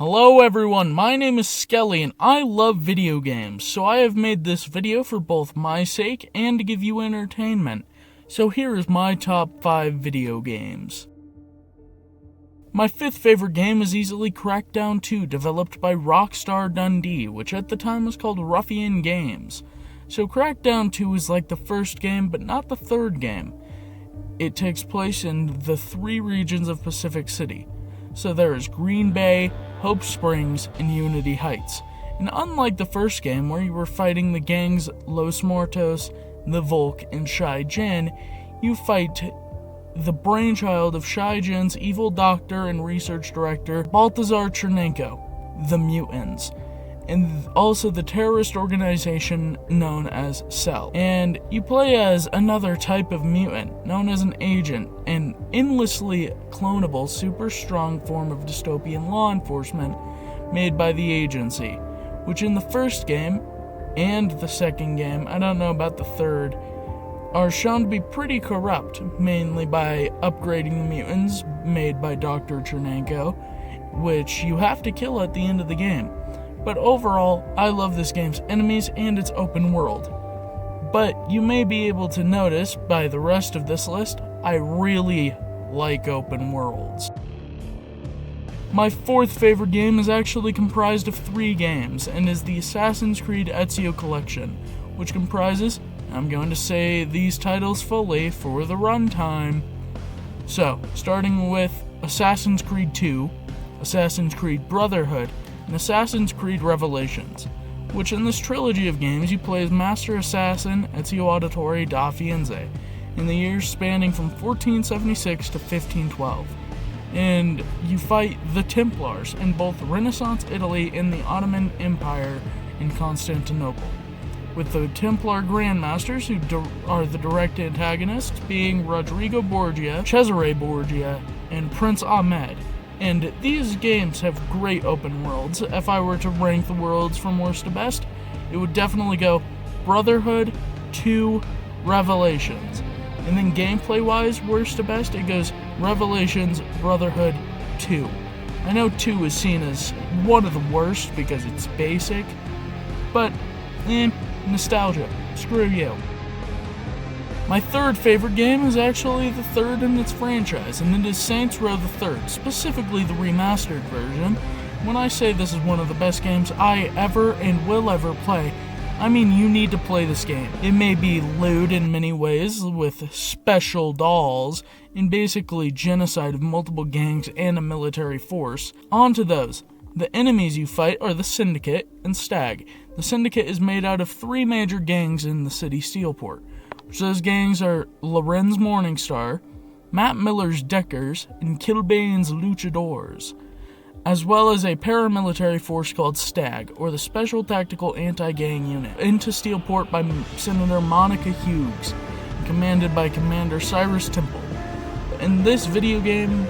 Hello everyone, my name is Skelly and I love video games, so I have made this video for both my sake and to give you entertainment. So here is my top 5 video games. My 5th favorite game is easily Crackdown 2, developed by Rockstar Dundee, which at the time was called Ruffian Games. So Crackdown 2 is like the first game, but not the third game. It takes place in the 3 regions of Pacific City. So there is Green Bay, Hope Springs, and Unity Heights. And unlike the first game where you were fighting the gangs Los Muertos, the Volk, and Shai Jin, you fight the brainchild of Shai Jin's evil doctor and research director, Baltazar Chernenko, the Mutants, and also the terrorist organization known as Cell. And you play as another type of mutant, known as an agent, an endlessly clonable, super strong form of dystopian law enforcement made by the agency, which in the first game and the second game, I don't know about the third, are shown to be pretty corrupt, mainly by upgrading the mutants made by Dr. Chernenko, which you have to kill at the end of the game. But overall, I love this game's enemies and its open world. But you may be able to notice by the rest of this list, I really like open worlds. My 4th favorite game is actually comprised of 3 games, and is the Assassin's Creed Ezio Collection, which comprises, I'm going to say these titles fully for the runtime. So, starting with Assassin's Creed 2, Assassin's Creed Brotherhood, and Assassin's Creed Revelations, which in this trilogy of games you play as Master Assassin Ezio Auditore da Firenze in the years spanning from 1476 to 1512, and you fight the Templars in both Renaissance Italy and the Ottoman Empire in Constantinople, with the Templar Grandmasters who are the direct antagonists being Rodrigo Borgia, Cesare Borgia, and Prince Ahmed. And these games have great open worlds. If I were to rank the worlds from worst to best, it would definitely go Brotherhood 2, Revelations. And then gameplay-wise, worst to best, it goes Revelations, Brotherhood 2. I know 2 is seen as one of the worst because it's basic, but, nostalgia. Screw you. My 3rd favorite game is actually the 3rd in its franchise, and it is Saints Row the 3rd, specifically the remastered version. When I say this is one of the best games I ever and will ever play, I mean you need to play this game. It may be lewd in many ways, with special dolls, and basically genocide of multiple gangs and a military force. On to those. The enemies you fight are the Syndicate and Stag. The Syndicate is made out of 3 major gangs in the city Steelport. Those gangs are Lorenz Morningstar, Matt Miller's Deckers, and Kilbane's Luchadors, as well as a paramilitary force called STAG, or the Special Tactical Anti-Gang Unit, into Steelport by Senator Monica Hughes, commanded by Commander Cyrus Temple. In this video game,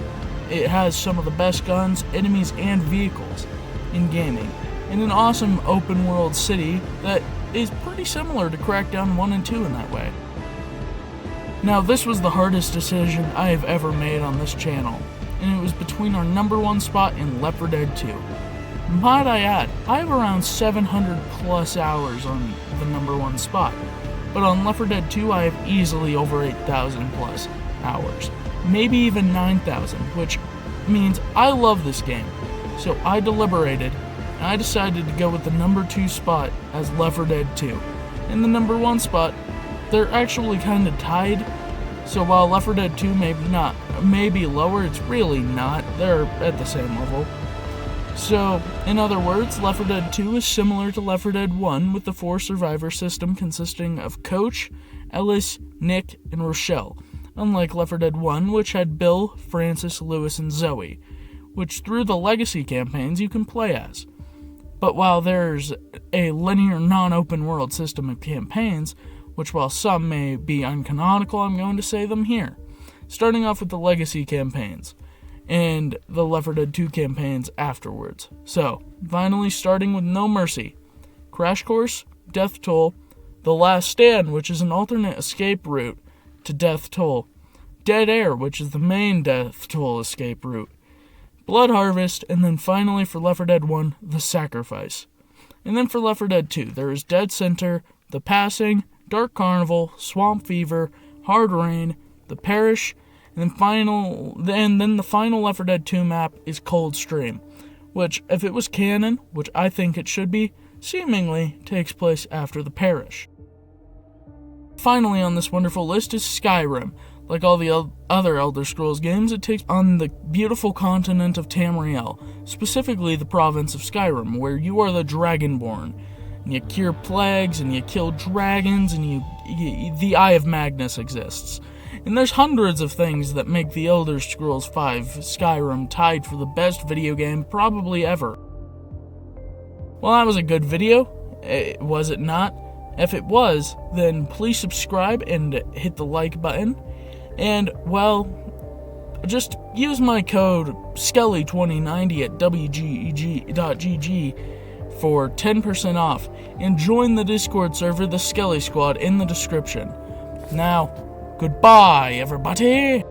it has some of the best guns, enemies, and vehicles in gaming, in an awesome open-world city that is pretty similar to Crackdown 1 and 2 in that way. Now, this was the hardest decision I have ever made on this channel, and it was between our number 1 spot and Left 4 Dead 2. Might I add, I have around 700 plus hours on the number 1 spot, but on Left 4 Dead 2 I have easily over 8,000 plus hours, maybe even 9,000, which means I love this game. So I deliberated, and I decided to go with the number 2 spot as Left 4 Dead 2. In the number 1 spot, they're actually kind of tied, so while Left 4 Dead 2 may be lower, it's really not. They're at the same level. So, in other words, Left 4 Dead 2 is similar to Left 4 Dead 1 with the 4 survivor system consisting of Coach, Ellis, Nick, and Rochelle, unlike Left 4 Dead 1, which had Bill, Francis, Lewis, and Zoe, which through the legacy campaigns you can play as. But while there's a linear non-open world system of campaigns, which while some may be uncanonical, I'm going to say them here. Starting off with the legacy campaigns, and the Left 4 Dead 2 campaigns afterwards. So, finally starting with No Mercy, Crash Course, Death Toll, The Last Stand, which is an alternate escape route to Death Toll, Dead Air, which is the main Death Toll escape route, Blood Harvest, and then finally for Left 4 Dead 1, The Sacrifice. And then for Left 4 Dead 2, there is Dead Center, The Passing, Dark Carnival, Swamp Fever, Hard Rain, The Parish, and then the final Left 4 Dead 2 map is Cold Stream, which, if it was canon, which I think it should be, seemingly takes place after The Parish. Finally on this wonderful list is Skyrim. Like all the other Elder Scrolls games, it takes on the beautiful continent of Tamriel, specifically the province of Skyrim, where you are the Dragonborn, and you cure plagues, and you kill dragons, and the Eye of Magnus exists. And there's hundreds of things that make the Elder Scrolls V Skyrim tied for the best video game probably ever. Well, that was a good video. Was it not? If it was, then please subscribe and hit the like button. And, well, just use my code Skelly2090 at wgeg.gg for 10% off, and join the Discord server, the Skelly Squad, in the description. Now, goodbye, everybody!